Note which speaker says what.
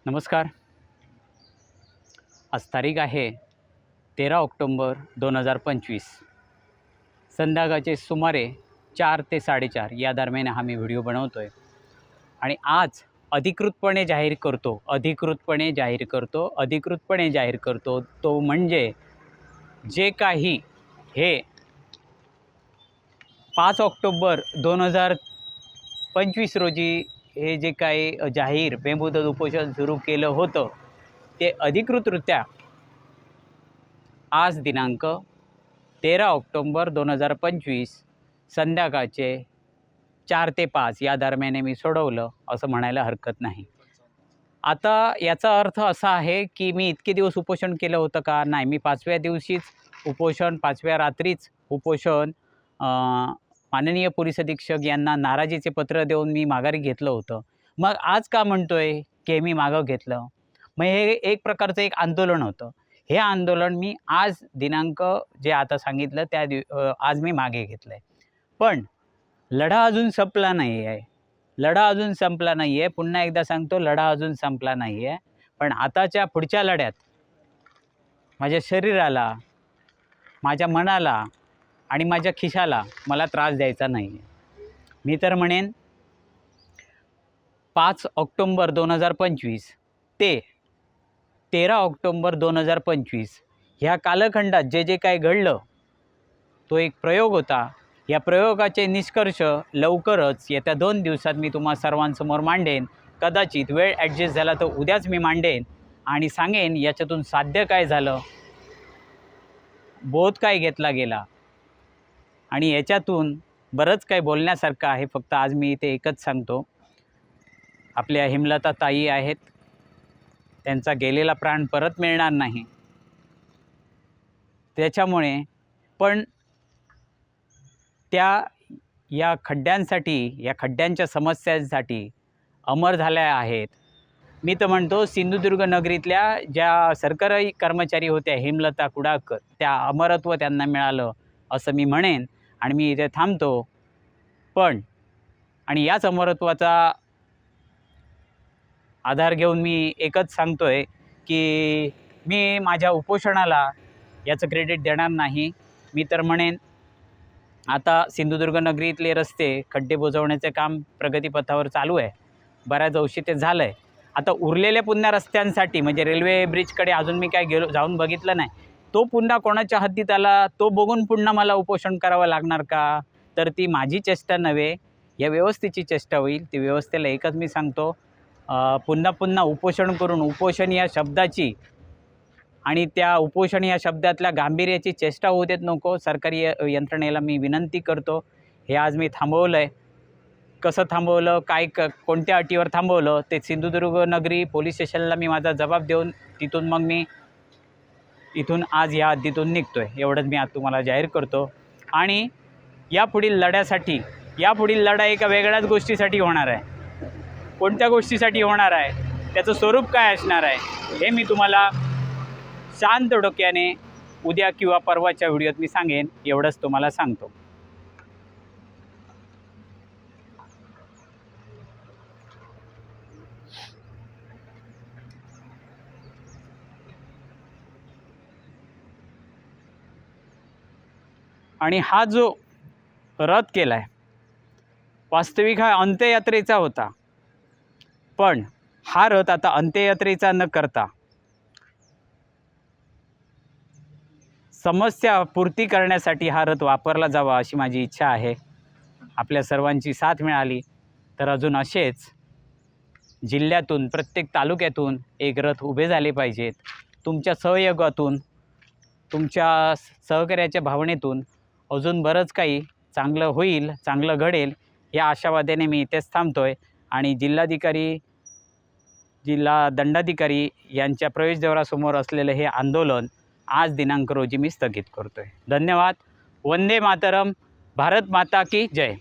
Speaker 1: नमस्कार. आज तारीख आहे 13 ऑक्टोंबर 2025. संध्याकाळचे सुमारे 4 ते 4:30 या दरम्यान हा मी व्हिडिओ बनवतो आहे. आणि आज अधिकृतपणे जाहीर करतो तो म्हणजे जे काही हे 5 ऑक्टोबर 2025 रोजी हे जे काही जाहीर बेमुदत उपोषण सुरू केलं होतं ते अधिकृतरित्या आज दिनांक 13 ऑक्टोंबर 2025 संध्याकाळचे 4 ते 5 या दरम्यान मी सोडवलं असं म्हणायला हरकत नाही. आता याचा अर्थ असा आहे की मी इतके दिवस उपोषण केलं होतं का? नाही. मी 5व्या दिवशीच उपोषण, 5व्या रात्रीच उपोषण माननीय पोलीस अधीक्षक यांना नाराजीचे पत्र देऊन मी माघारी घेतलं होतं. मग आज का म्हणतोय की मी मागं घेतलं? मग हे एक प्रकारचं एक आंदोलन होतं. हे आंदोलन मी आज दिनांक जे आता सांगितलं आज मी मागे घेतलं आहे. पण लढा अजून संपला नाही आहे. पुन्हा एकदा सांगतो, लढा अजून संपला नाही आहे. पण आताच्या पुढच्या लढ्यात माझ्या शरीराला, माझ्या मनाला आणि माझ्या खिशाला मला त्रास द्यायचा नाही आहे. मी तर म्हणेन 5 ऑक्टोंबर 2025 ते 13 ऑक्टोंबर 2025 ह्या कालखंडात जे काही घडलं तो एक प्रयोग होता. या प्रयोगाचे निष्कर्ष लवकरच येत्या 2 दिवसात मी तुम्हा सर्वांसमोर मांडेन. कदाचित वेळ ॲडजस्ट झाला तर उद्याच मी मांडेन आणि सांगेन याच्यातून साध्य काय झालं, बोध काय घेतला गेला आणि याच्यातून बरंच काही बोलण्यासारखं आहे. फक्त आज मी इथे एकच सांगतो, आपल्या हेमलता ताई आहेत, त्यांचा गेलेला प्राण परत मिळणार नाही. त्याच्यामुळे पण त्या या खड्ड्यांच्या समस्यांसाठी अमर झाल्या आहेत. मी तर म्हणतो सिंधुदुर्ग नगरीतल्या ज्या सरकारी कर्मचारी होत्या हेमलता कुडाळकर, त्या अमरत्व त्यांना मिळालं असं मी म्हणेन आणि मी इथे थांबतो. पण आणि याच अमरत्वाचा आधार घेऊन मी एकच सांगतोय की मी माझ्या उपोषणाला याचं क्रेडिट देणार नाही. मी तर म्हणेन आता सिंधुदुर्ग नगरीतले रस्ते खड्डे बुजवण्याचे काम प्रगतीपथावर चालू आहे. बऱ्याच अंशी ते झालं आहे. आता उरलेल्या पुन्हा रस्त्यांसाठी म्हणजे रेल्वे ब्रिजकडे अजून मी काय जाऊन बघितलं नाही. तो पुन्हा कोणाच्या हद्दीत आला तो बघून पुन्हा मला उपोषण करावं लागणार का? तर ती माझी चेष्टा नव्हे, या व्यवस्थेची चेष्टा होईल. ती व्यवस्थेला एकच मी सांगतो, पुन्हा उपोषण करून उपोषण या शब्दाची आणि त्या उपोषण या शब्दातल्या गांभीर्याची चेष्टा होऊ देत नको. सरकारी यंत्रणेला मी विनंती करतो. हे आज मी थांबवलं आहे. कसं थांबवलं, कोणत्या अटीवर थांबवलं ते सिंधुदुर्ग नगरी पोलीस स्टेशनला मी माझा जबाब देऊन तिथून मग मी इथून आज या हद्दीतून निघतो आहे. एवढंच मी आज तुम्हाला जाहीर करतो. आणि यापुढील लढा एका वेगळ्याच गोष्टीसाठी होणार आहे. कोणत्या गोष्टीसाठी होणार आहे, त्याचं स्वरूप काय असणार आहे, हे मी तुम्हाला शांत डोक्याने उद्या किंवा परवाच्या व्हिडिओत मी सांगेन. एवढंच तुम्हाला सांगतो. आणि हा जो रथ केला आहे, वास्तविक हा अंत्ययात्रेचा होता. पण हा रथ आता अंत्ययात्रेचा न करता समस्या पूर्ती करण्यासाठी हा रथ वापरला जावा अशी माझी इच्छा आहे. आपल्या सर्वांची साथ मिळाली तर अजून असेच जिल्ह्यातून, प्रत्येक तालुक्यातून एक रथ उभे झाले पाहिजेत. तुमच्या सहयोगातून, तुमच्या सहकार्याच्या भावनेतून अजून बरंच काही चांगलं होईल, चांगलं घडेल या आशावादाने मी इथेच थांबतोय. आणि जिल्हा दंडाधिकारी यांच्या प्रवेशद्वारासमोर असलेलं हे आंदोलन आज दिनांक रोजी मी स्थगित करतोय. धन्यवाद. वंदे मातरम. भारत माता की जय.